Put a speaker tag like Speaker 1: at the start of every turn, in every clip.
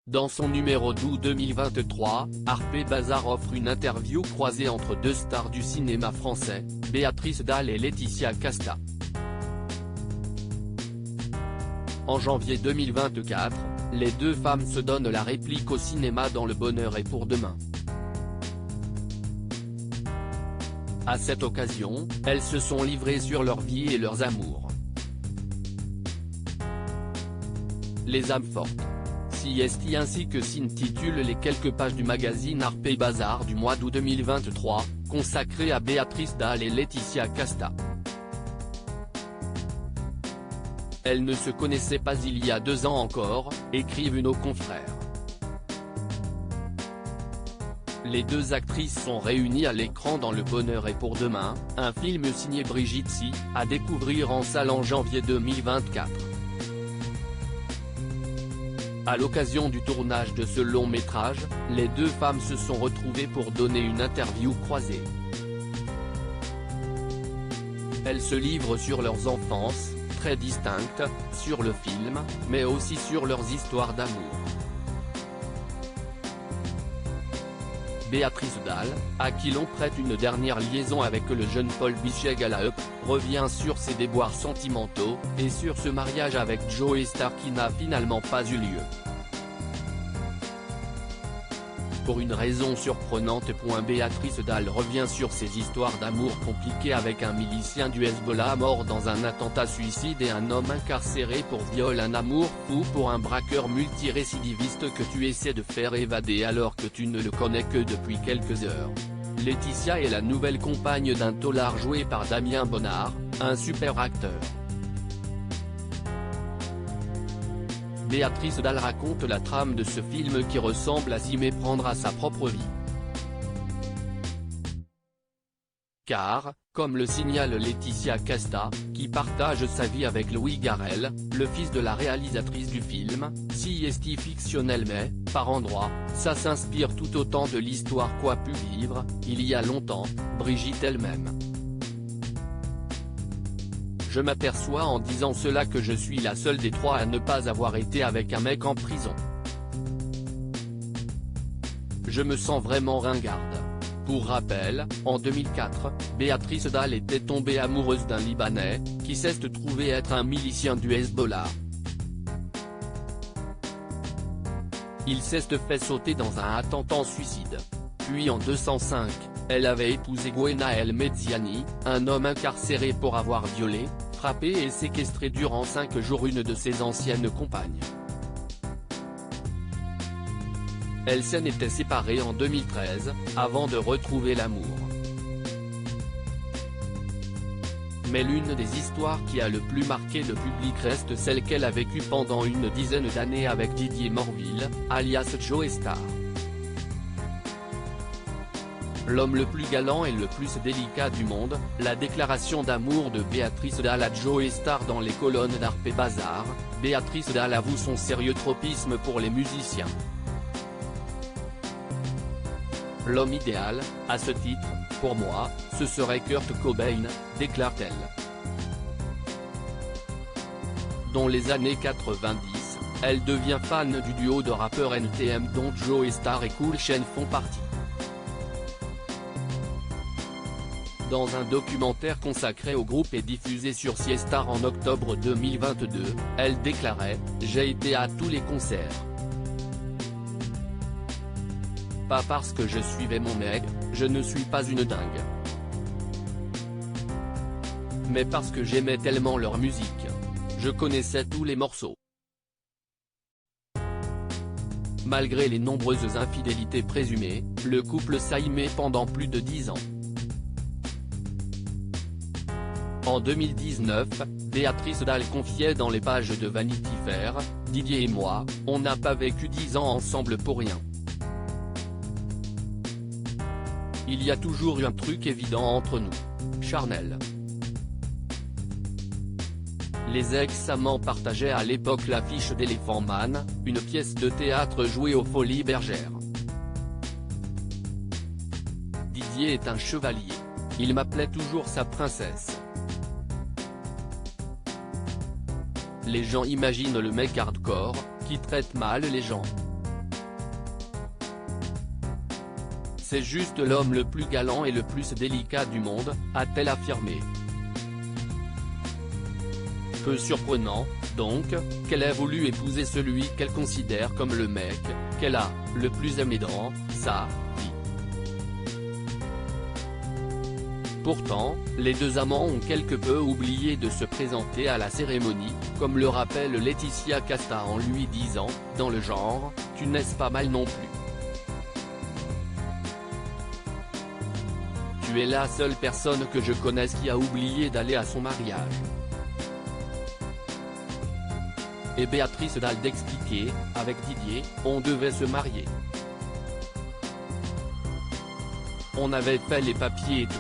Speaker 1: Dans son numéro d'août 2023, Harper Bazar offre une interview croisée entre deux stars du cinéma français, Béatrice Dalle et Laetitia Casta. En janvier 2024, les deux femmes se donnent la réplique au cinéma dans Le Bonheur est pour demain. À cette occasion, elles se sont livrées sur leur vie et leurs amours. Les âmes fortes. CST ainsi que s'intitulent les quelques pages du magazine Harper Bazar du mois d'août 2023, consacré à Béatrice Dalle et Laetitia Casta. Elles ne se connaissaient pas il y a 2 ans encore, écrivent nos confrères. Les deux actrices sont réunies à l'écran dans Le Bonheur est pour demain, un film signé Brigitte Si, à découvrir en salle en janvier 2024. À l'occasion du tournage de ce long métrage, les deux femmes se sont retrouvées pour donner une interview croisée. Elles se livrent sur leurs enfances, très distinctes, sur le film, mais aussi sur leurs histoires d'amour. Béatrice Dalle, à qui l'on prête une dernière liaison avec le jeune Paul Bicheg à la Up, revient sur ses déboires sentimentaux, et sur ce mariage avec Joey Starr qui n'a finalement pas eu lieu. Pour une raison surprenante. Béatrice Dalle revient sur ses histoires d'amour compliquées avec un milicien du Hezbollah mort dans un attentat suicide et un homme incarcéré pour viol. Un amour fou pour un braqueur multirécidiviste que tu essaies de faire évader alors que tu ne le connais que depuis quelques heures. Laetitia est la nouvelle compagne d'un taulard joué par Damien Bonnard, un super acteur. Béatrice Dalle raconte la trame de ce film qui ressemble à s'y méprendre à sa propre vie. Car, comme le signale Laetitia Casta, qui partage sa vie avec Louis Garrel, le fils de la réalisatrice du film, CST fictionnel mais, par endroits, ça s'inspire tout autant de l'histoire qu'a pu vivre, il y a longtemps, Brigitte elle-même. Je m'aperçois en disant cela que je suis la seule des trois à ne pas avoir été avec un mec en prison. Je me sens vraiment ringarde. Pour rappel, en 2004, Béatrice Dalle était tombée amoureuse d'un Libanais, qui s'est trouvé être un milicien du Hezbollah. Il s'est fait sauter dans un attentat suicide. Puis en 2005, elle avait épousé Gwenaël Meziani, un homme incarcéré pour avoir violé, frappé et séquestré durant 5 jours une de ses anciennes compagnes. Elles s'en étaient séparées en 2013, avant de retrouver l'amour. Mais l'une des histoires qui a le plus marqué le public reste celle qu'elle a vécue pendant une dizaine d'années avec Didier Morville, alias Joey Starr. L'homme le plus galant et le plus délicat du monde, la déclaration d'amour de Béatrice Dalle à Joey Starr dans les colonnes d'Harper Bazar. Béatrice Dalle avoue son sérieux tropisme pour les musiciens. L'homme idéal, à ce titre, pour moi, ce serait Kurt Cobain, déclare-t-elle. Dans les années 90, elle devient fan du duo de rappeurs NTM dont Joey Starr et Cool Chain font partie. Dans un documentaire consacré au groupe et diffusé sur Siestar en octobre 2022, elle déclarait « J'ai été à tous les concerts. Pas parce que je suivais mon mec, je ne suis pas une dingue. Mais parce que j'aimais tellement leur musique. Je connaissais tous les morceaux. » Malgré les nombreuses infidélités présumées, le couple s'aimait pendant plus de 10 ans. En 2019, Béatrice Dalle confiait dans les pages de Vanity Fair, « Didier et moi, on n'a pas vécu 10 ans ensemble pour rien. Il y a toujours eu un truc évident entre nous. Charnel. » Les ex-amants partageaient à l'époque l'affiche d'Elephant Man, une pièce de théâtre jouée aux Folies Bergères. Didier est un chevalier. Il m'appelait toujours sa princesse. Les gens imaginent le mec hardcore, qui traite mal les gens. c'est juste l'homme le plus galant et le plus délicat du monde, a-t-elle affirmé. Peu surprenant, donc, qu'elle ait voulu épouser celui qu'elle considère comme le mec qu'elle a le plus aimé dans sa vie. Pourtant, les deux amants ont quelque peu oublié de se présenter à la cérémonie, comme le rappelle Laetitia Casta en lui disant, dans le genre, « Tu n'es pas mal non plus. Tu es la seule personne que je connaisse qui a oublié d'aller à son mariage. » Et Béatrice Dalle d'expliquer, avec Didier, on devait se marier. On avait fait les papiers et tout.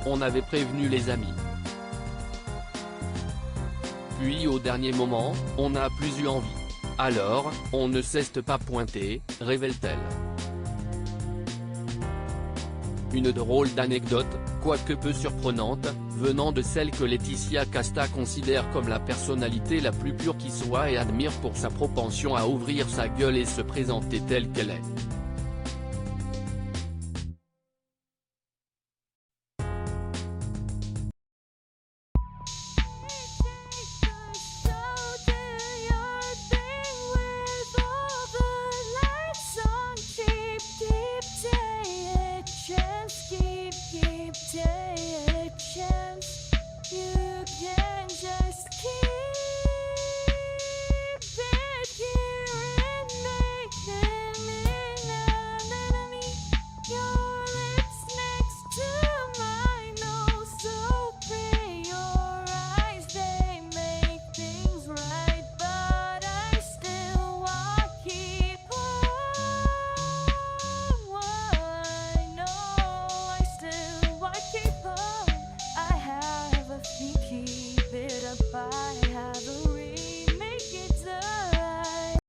Speaker 1: On avait prévenu les amis. Puis au dernier moment, on n'a plus eu envie. Alors, on ne s'est pas pointé, révèle-t-elle. Une drôle d'anecdote, quoique peu surprenante, venant de celle que Laetitia Casta considère comme la personnalité la plus pure qui soit et admire pour sa propension à ouvrir sa gueule et se présenter telle qu'elle est.